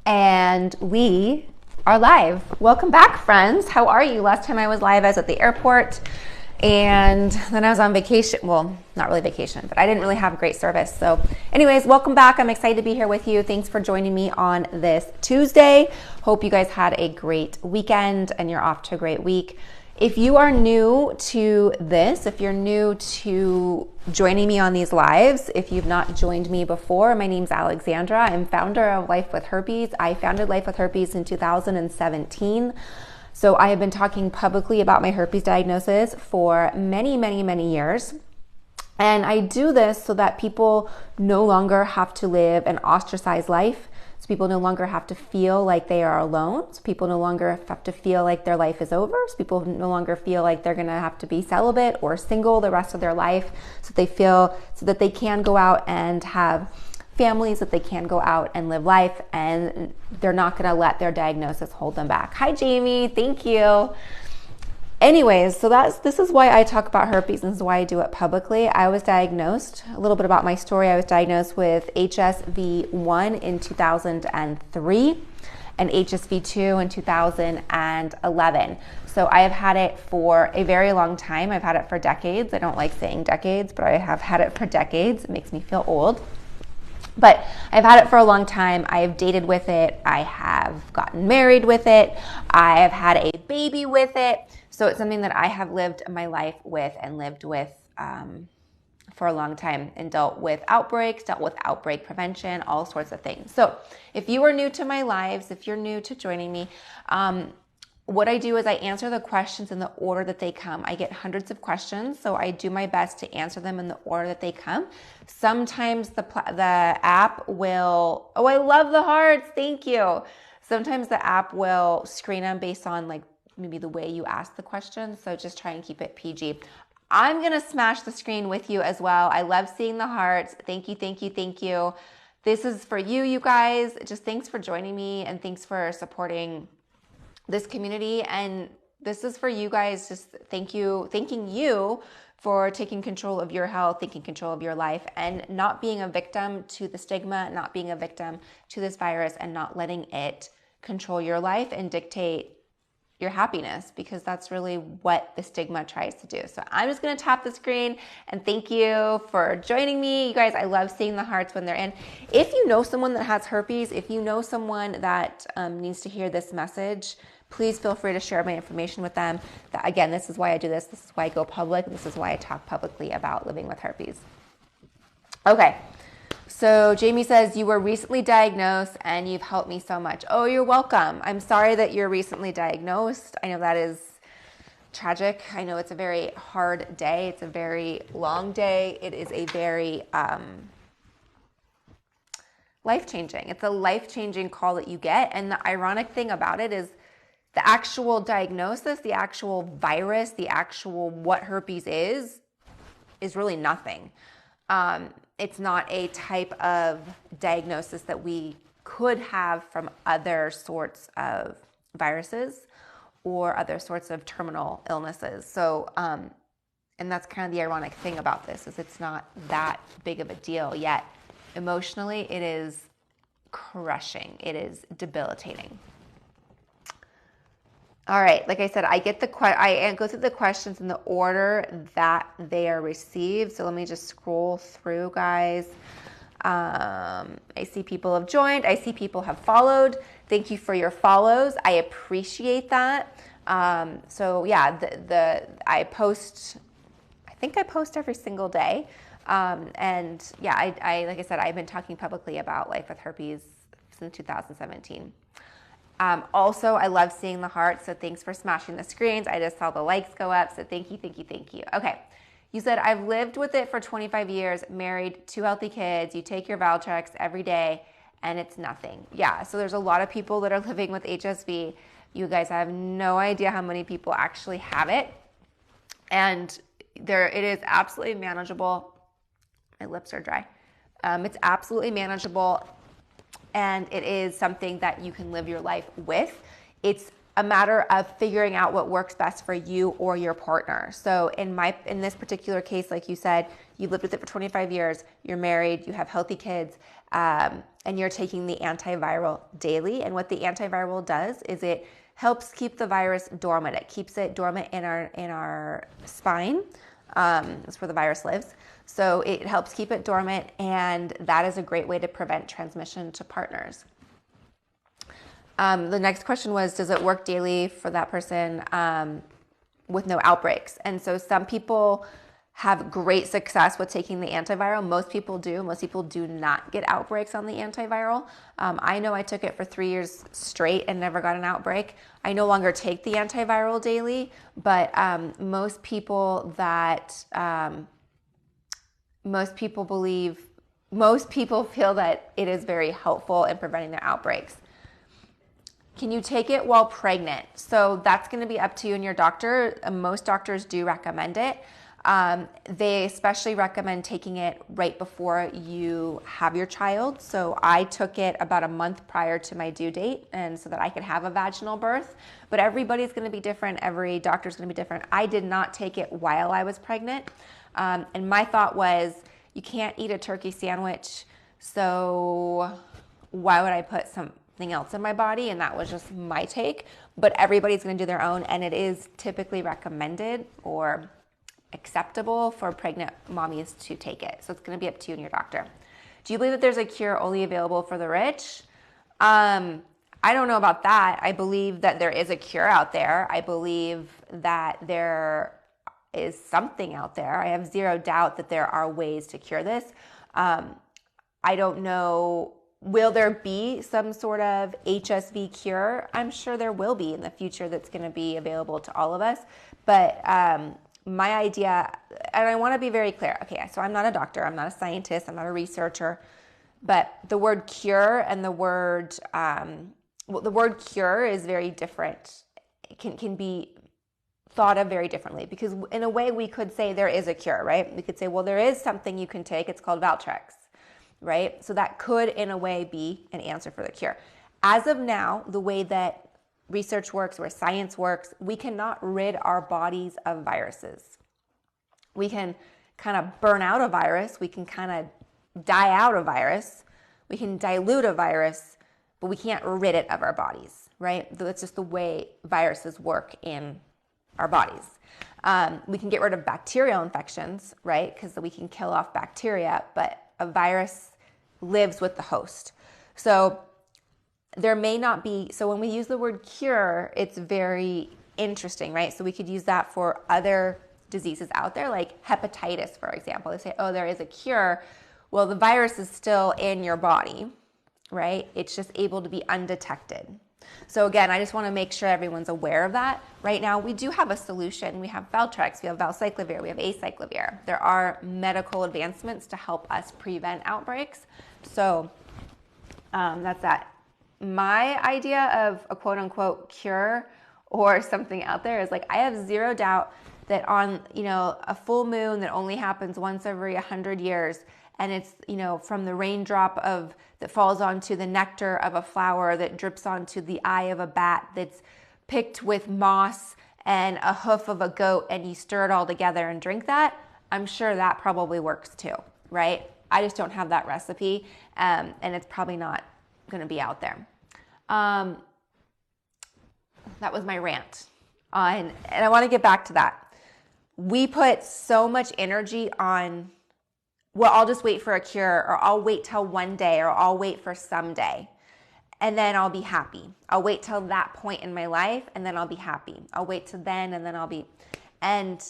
And we are live. Welcome back, friends. How are you? Last time I was live, I was at the airport, and then I was on vacation. Well, not really vacation, but I didn't really have great service. So anyways, welcome back. I'm excited to be here with you. Thanks for joining me on this Tuesday. Hope you guys had a great weekend and you're off to a great week. If you are new to this, if you're new to joining me on these lives, if you've not joined me before, my name's Alexandra. I'm founder of Life With Herpes. I founded Life With Herpes in 2017. So I have been talking publicly about my herpes diagnosis for many years. And I do this so that people no longer have to live an ostracized life. So people no longer have to feel like they are alone. So people no longer have to feel like their life is over. So people no longer feel like they're going to have to be celibate or single the rest of their life. So that they can go out and have families, that they can go out and live life, and they're not going to let their diagnosis hold them back. Hi, Jamie. Thank you. Anyways, so this is why I talk about herpes, and this is why I do it publicly. I was diagnosed, a little bit about my story, I was diagnosed with HSV1 in 2003 and HSV2 in 2011. So I have had it for a very long time. I've had it for decades. I don't like saying decades, but I have had it for decades. It makes me feel old. But I've had it for a long time. I have dated with it. I have gotten married with it. I have had a baby with it. So it's something that I have lived my life with and lived with for a long time, and dealt with outbreaks, dealt with outbreak prevention, all sorts of things. So if you are new to my lives, if you're new to joining me, what I do is I answer the questions in the order that they come. I get hundreds of questions, so I do my best to answer them in the order that they come. Sometimes the app will, oh, I love the hearts, thank you. Sometimes the app will screen them based on like maybe the way you ask the question, so just try and keep it PG. I'm gonna smash the screen with you as well. I love seeing the hearts. Thank you, thank you, thank you. This is for you, you guys. Just thanks for joining me and thanks for supporting this community, and this is for you guys. Just thanking you for taking control of your health, taking control of your life, and not being a victim to the stigma, not being a victim to this virus, and not letting it control your life and dictate your happiness, because that's really what the stigma tries to do. So I'm just going to tap the screen and thank you for joining me. You guys, I love seeing the hearts when they're in. If you know someone that has herpes, if you know someone that needs to hear this message, please feel free to share my information with them. Again, this is why I do this. This is why I go public. This is why I talk publicly about living with herpes. Okay. So Jamie says, you were recently diagnosed and you've helped me so much. Oh, you're welcome. I'm sorry that you're recently diagnosed. I know that is tragic. I know it's a very hard day. It's a very long day. It is a very life-changing. It's a life-changing call that you get. And the ironic thing about it is the actual diagnosis, the actual virus, the actual what herpes is really nothing. It's not a type of diagnosis that we could have from other sorts of viruses or other sorts of terminal illnesses. So, and that's kind of the ironic thing about this, is it's not that big of a deal, yet emotionally it is crushing. It is debilitating. All right, like I said, I go through the questions in the order that they are received. So let me just scroll through, guys. I see people have joined. I see people have followed. Thank you for your follows. I appreciate that. So yeah, I post. I think I post every single day. And yeah, I like I said, I've been talking publicly about Life with Herpes since 2017. Also, I love seeing the hearts, so thanks for smashing the screens. I just saw the likes go up, so thank you, thank you, thank you. Okay, you said, I've lived with it for 25 years, married, 2 healthy kids, you take your Valtrex every day, and it's nothing. Yeah, so there's a lot of people that are living with HSV. You guys have no idea how many people actually have it, and it is absolutely manageable. My lips are dry. It's absolutely manageable. And it is something that you can live your life with. It's a matter of figuring out what works best for you or your partner. So in this particular case, like you said, you've lived with it for 25 years, you're married, you have healthy kids, and you're taking the antiviral daily. And what the antiviral does is it helps keep the virus dormant. It keeps it dormant in our spine. That's where the virus lives. So it helps keep it dormant, and that is a great way to prevent transmission to partners. The next question was, does it work daily for that person with no outbreaks? And so some people have great success with taking the antiviral. Most people do. Most people do not get outbreaks on the antiviral. I know I took it for 3 years straight and never got an outbreak. I no longer take the antiviral daily, but most people feel that it is very helpful in preventing their outbreaks. Can you take it while pregnant? So that's going to be up to you and your doctor. Most doctors do recommend it. They especially recommend taking it right before you have your child. So I took it about a month prior to my due date, and so that I could have a vaginal birth. But everybody's going to be different. Every doctor's going to be different. I did not take it while I was pregnant. And my thought was, you can't eat a turkey sandwich, so why would I put something else in my body? And that was just my take. But everybody's going to do their own, and it is typically recommended or acceptable for pregnant mommies to take it. So it's going to be up to you and your doctor. Do you believe that there's a cure only available for the rich? I don't know about that. I believe that there is a cure out there. I believe that there is something out there. I have zero doubt that there are ways to cure this. I don't know. Will there be some sort of HSV cure? I'm sure there will be in the future that's going to be available to all of us. But my idea, and I want to be very clear. Okay, so I'm not a doctor. I'm not a scientist. I'm not a researcher. But the word cure and the word cure is very different. It can be thought of very differently, because in a way we could say there is a cure, right? We could say, well, there is something you can take. It's called Valtrex, right? So that could, in a way, be an answer for the cure. As of now, the way that research works, where science works, we cannot rid our bodies of viruses. We can kind of burn out a virus. We can kind of die out a virus. We can dilute a virus, but we can't rid it of our bodies, right? That's just the way viruses work in our bodies. We can get rid of bacterial infections, right? Because we can kill off bacteria, but a virus lives with the host. So there may not be, so when we use the word cure, it's very interesting, right? So we could use that for other diseases out there, like hepatitis, for example. They say, oh, there is a cure. Well, the virus is still in your body, right? It's just able to be undetected. So again, I just want to make sure everyone's aware of that. Right now, we do have a solution. We have Valtrex, we have valcyclovir, we have acyclovir. There are medical advancements to help us prevent outbreaks. So that's that. My idea of a quote unquote cure or something out there is like, I have zero doubt that on, a full moon that only happens once every 100 years, and it's, from the raindrop that falls onto the nectar of a flower that drips onto the eye of a bat that's picked with moss and a hoof of a goat, and you stir it all together and drink that, I'm sure that probably works too, right? I just don't have that recipe, and it's probably not going to be out there. That was my rant. And I want to get back to that. We put so much energy on, well, I'll just wait for a cure, or I'll wait till one day, or I'll wait for someday, and then I'll be happy. I'll wait till that point in my life, and then I'll be happy. I'll wait till then, and then I'll be, and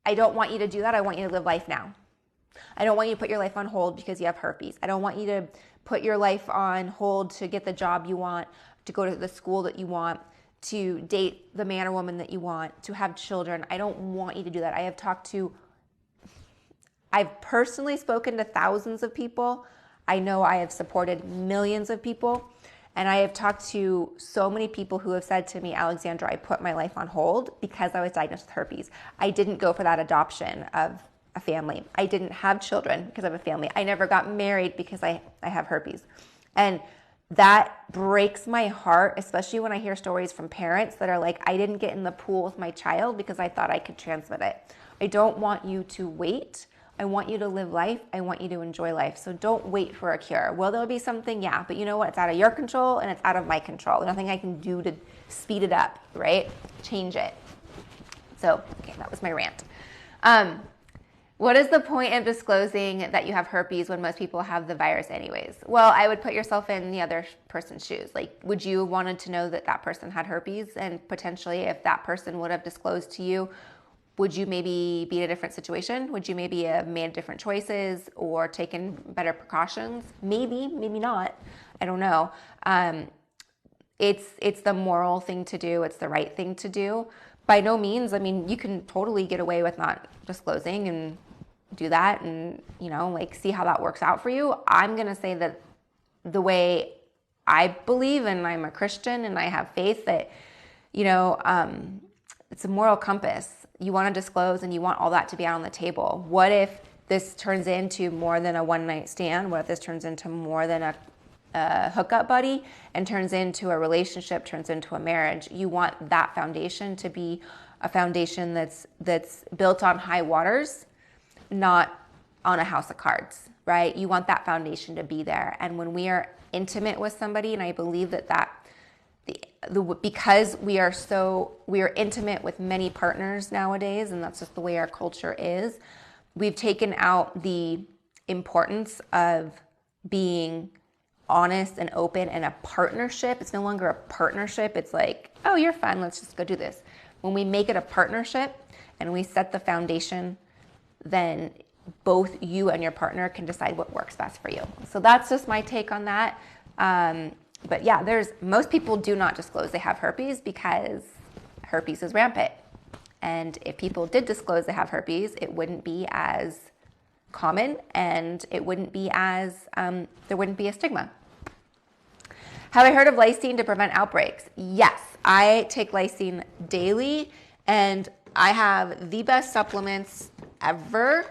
I don't want you to do that. I want you to live life now. I don't want you to put your life on hold because you have herpes. I don't want you to put your life on hold to get the job you want, to go to the school that you want, to date the man or woman that you want, to have children. I don't want you to do that. I've personally spoken to thousands of people. I know I have supported millions of people. And I have talked to so many people who have said to me, Alexandra, I put my life on hold because I was diagnosed with herpes. I didn't go for that adoption of a family. I didn't have children because I have a family. I never got married because I have herpes. And that breaks my heart, especially when I hear stories from parents that are like, I didn't get in the pool with my child because I thought I could transmit it. I don't want you to wait. I want you to live life. I want you to enjoy life. So don't wait for a cure. Will there be something? Yeah. But you know what? It's out of your control and it's out of my control. There's nothing I can do to speed it up, right? Change it. So, okay, that was my rant. What is the point of disclosing that you have herpes when most people have the virus anyways? Well, I would put yourself in the other person's shoes. Like, would you wanted to know that that person had herpes? And potentially if that person would have disclosed to you, would you maybe be in a different situation? Would you maybe have made different choices or taken better precautions? Maybe, maybe not. I don't know. It's the moral thing to do. It's the right thing to do. By no means, I mean, you can totally get away with not disclosing and do that and, you know, like see how that works out for you. I'm going to say that the way I believe, and I'm a Christian and I have faith that, you know, it's a moral compass. You want to disclose and you want all that to be out on the table. What if this turns into more than a one-night stand? What if this turns into more than a hookup buddy and turns into a relationship, turns into a marriage? You want that foundation to be a foundation that's built on high waters, not on a house of cards, right? You want that foundation to be there. And when we are intimate with somebody, and I believe because we are intimate with many partners nowadays, and that's just the way our culture is, we've taken out the importance of being honest and open and a partnership. It's no longer a partnership. It's like, oh, you're fun. Let's just go do this. When we make it a partnership and we set the foundation, then both you and your partner can decide what works best for you. So that's just my take on that. But yeah, most people do not disclose they have herpes because herpes is rampant. And if people did disclose they have herpes, it wouldn't be as common and it wouldn't be as, there wouldn't be a stigma. Have I heard of Lysine to prevent outbreaks? Yes, I take Lysine daily and I have the best supplements ever.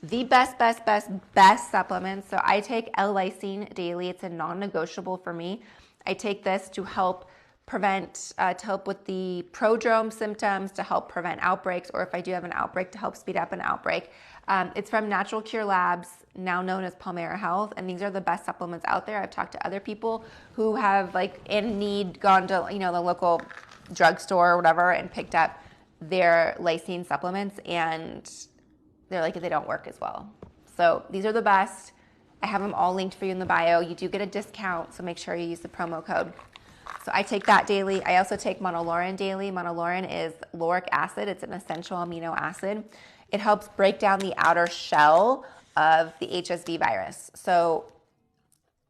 The best supplements. So I take L-Lysine daily. It's a non-negotiable for me. I take this to help prevent, to help with the prodrome symptoms, to help prevent outbreaks, or if I do have an outbreak, to help speed up an outbreak. It's from Natural Cure Labs, now known as Palmera Health, and these are the best supplements out there. I've talked to other people who have, like, in need, gone to, you know, the local drugstore or whatever and picked up their Lysine supplements, and they're like, they don't work as well. So these are the best. I have them all linked for you in the bio. You do get a discount, so make sure you use the promo code. So I take that daily. I also take Monolaurin daily. Monolaurin is lauric acid. It's an essential amino acid. It helps break down the outer shell of the HSV virus. So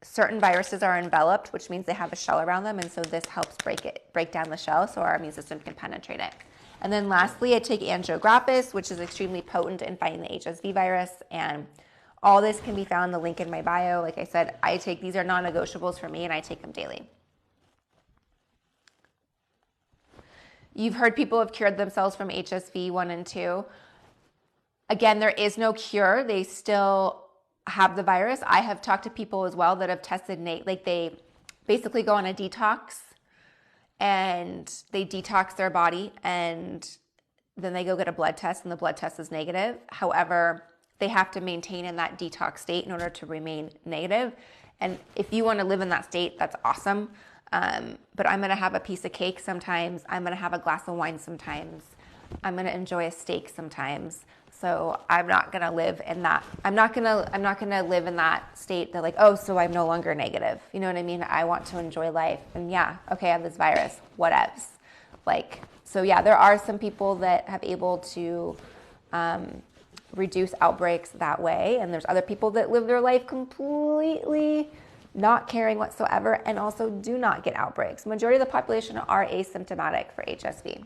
certain viruses are enveloped, which means they have a shell around them, and so this helps break down the shell so our immune system can penetrate it. And then lastly, I take Andrographis, which is extremely potent in fighting the HSV virus, and all this can be found in the link in my bio. Like I said, these are non-negotiables for me, and I take them daily. You've heard people have cured themselves from HSV 1 and 2. Again, there is no cure. They still have the virus. I have talked to people as well that have tested, like they basically go on a detox and they detox their body and then they go get a blood test and the blood test is negative. However, they have to maintain in that detox state in order to remain negative. And if you want to live in that state, that's awesome. But I'm going to have a piece of cake sometimes. I'm going to have a glass of wine sometimes. I'm going to enjoy a steak sometimes. So I'm not going to live in that. I'm not going to live in that state that like, oh, so I'm no longer negative. You know what I mean? I want to enjoy life. And yeah, okay, I have this virus. Whatevs. Like, so yeah, there are some people that have able to reduce outbreaks that way. And there's other people that live their life completely not caring whatsoever and also do not get outbreaks. The majority of the population are asymptomatic for HSV.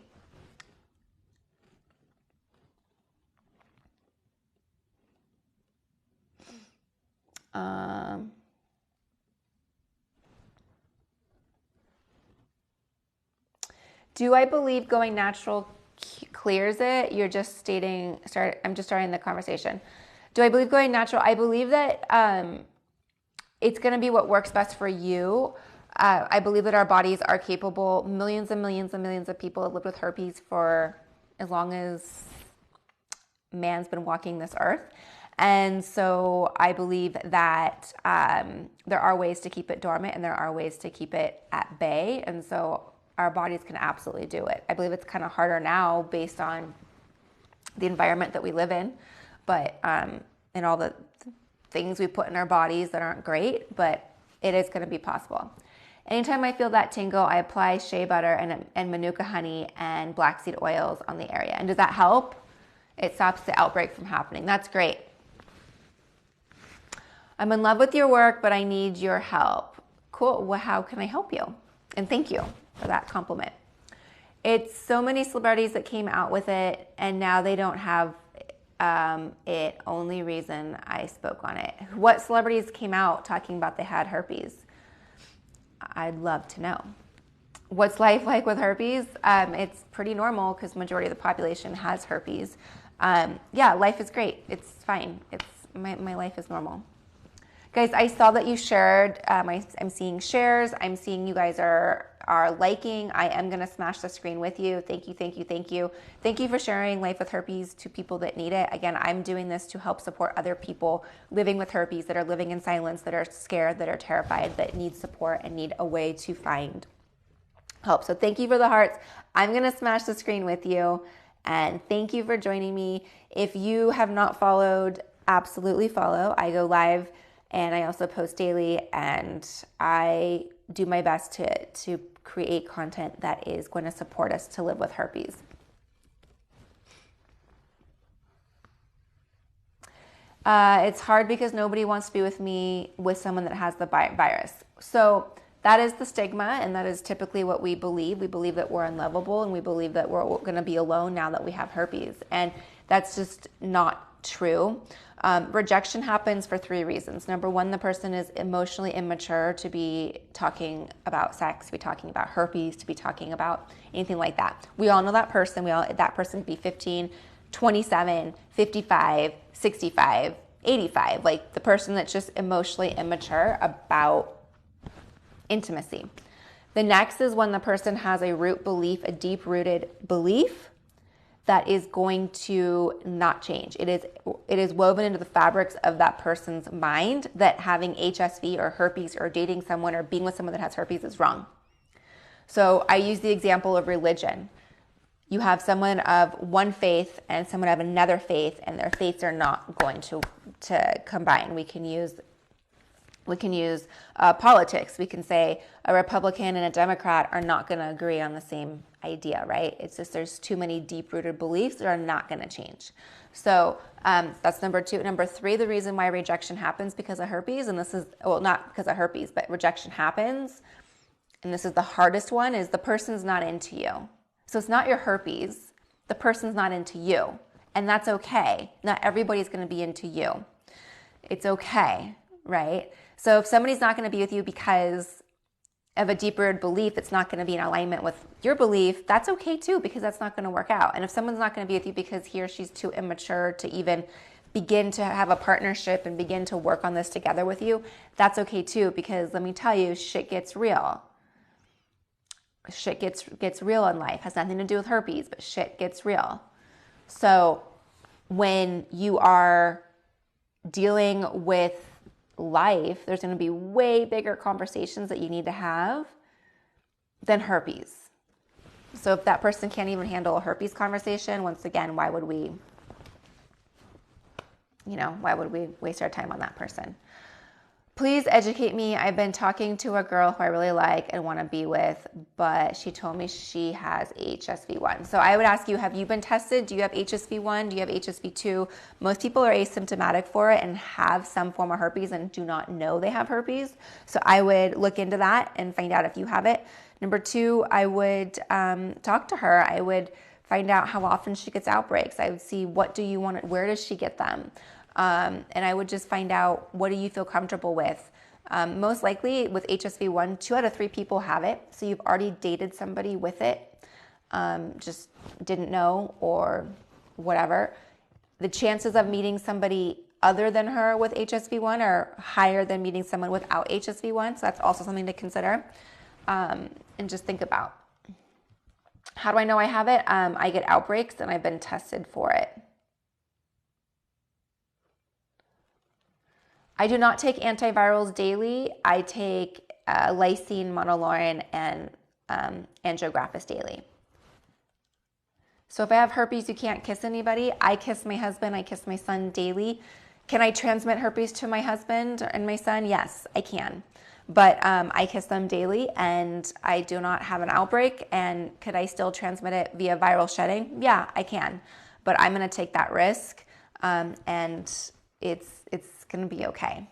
Do I believe going natural clears it? You're just stating, I'm just starting the conversation. Do I believe going natural? I believe that it's going to be what works best for you. I believe that our bodies are capable. Millions and millions and millions of people have lived with herpes for as long as man's been walking this earth. And so I believe that there are ways to keep it dormant and there are ways to keep it at bay. And so our bodies can absolutely do it. I believe it's kind of harder now based on the environment that we live in, but and all the things we put in our bodies that aren't great, but it is going to be possible. Anytime I feel that tingle, I apply shea butter and manuka honey and black seed oils on the area. And does that help? It stops the outbreak from happening. That's great. I'm in love with your work, but I need your help. Cool. Well, how can I help you? And thank you for that compliment. It's so many celebrities that came out with it, and now they don't have it. Only reason I spoke on it. What celebrities came out talking about they had herpes? I'd love to know. What's life like with herpes? It's pretty normal because majority of the population has herpes. Yeah, life is great. It's fine. My life is normal. Guys, I saw that you shared. I'm seeing shares. I'm seeing you guys are liking. I am going to smash the screen with you. Thank you, thank you, thank you. Thank you for sharing Life with Herpes to people that need it. Again, I'm doing this to help support other people living with herpes that are living in silence, that are scared, that are terrified, that need support and need a way to find help. So thank you for the hearts. I'm going to smash the screen with you. And thank you for joining me. If you have not followed, absolutely follow. I go live and I also post daily, and I do my best to create content that is going to support us to live with herpes. It's hard because nobody wants to be with me with someone that has the virus. So that is the stigma, and that is typically what we believe. We believe that we're unlovable, and we believe that we're going to be alone now that we have herpes. And that's just not true. Rejection happens for 3 reasons. Number 1, the person is emotionally immature to be talking about sex, to be talking about herpes, to be talking about anything like that. We all know that person. That person could be 15, 27, 55, 65, 85. Like the person that's just emotionally immature about intimacy. The next is when the person has a root belief, a deep-rooted belief that is going to not change. It is woven into the fabrics of that person's mind that having HSV or herpes or dating someone or being with someone that has herpes is wrong. So I use the example of religion. You have someone of one faith and someone of another faith, and their faiths are not going to combine. We can use politics. We can say a Republican and a Democrat are not going to agree on the same idea, right? It's just there's too many deep-rooted beliefs that are not going to change. So that's number 2. Number 3, the reason why rejection happens because of herpes, and this is, well, not because of herpes, but rejection happens, and this is the hardest one, is the person's not into you. So it's not your herpes. The person's not into you, and that's okay. Not everybody's going to be into you. It's okay, right? So if somebody's not going to be with you because of a deep-rooted belief that's not going to be in alignment with your belief, that's okay too, because that's not going to work out. And if someone's not going to be with you because he or she's too immature to even begin to have a partnership and begin to work on this together with you, that's okay too, because let me tell you, shit gets real. Shit gets real in life. Has nothing to do with herpes, but shit gets real. So when you are dealing with life, there's going to be way bigger conversations that you need to have than herpes. So if that person can't even handle a herpes conversation, once again, why would we waste our time on that person? Please educate me. I've been talking to a girl who I really like and want to be with, but she told me she has HSV1. So I would ask you, have you been tested? Do you have HSV1? Do you have HSV2? Most people are asymptomatic for it and have some form of herpes and do not know they have herpes. So I would look into that and find out if you have it. Number 2, I would talk to her. I would find out how often she gets outbreaks. I would see, what do you want? Where does she get them? And I would just find out, what do you feel comfortable with? Most likely with HSV1, 2 out of 3 people have it. So you've already dated somebody with it, just didn't know or whatever. The chances of meeting somebody other than her with HSV1 are higher than meeting someone without HSV1. So that's also something to consider and just think about. How do I know I have it? I get outbreaks and I've been tested for it. I do not take antivirals daily. I take Lysine, Monolaurin, and Andrographis daily. So if I have herpes, you can't kiss anybody. I kiss my husband. I kiss my son daily. Can I transmit herpes to my husband and my son? Yes, I can. But I kiss them daily and I do not have an outbreak. And could I still transmit it via viral shedding? Yeah, I can. But I'm going to take that risk and it's going to be okay.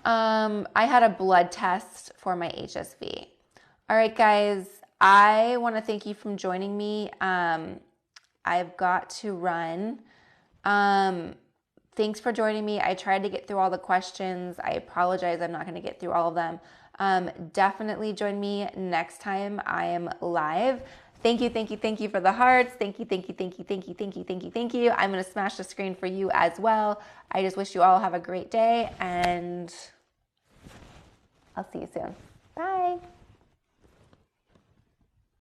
I had a blood test for my HSV. All right, guys, I want to thank you for joining me. I've got to run. Thanks for joining me. I tried to get through all the questions. I apologize. I'm not going to get through all of them. Definitely join me next time I am live. Thank you, thank you, thank you for the hearts. Thank you, thank you, thank you, thank you, thank you, thank you, thank you. I'm going to smash the screen for you as well. I just wish you all have a great day and I'll see you soon. Bye.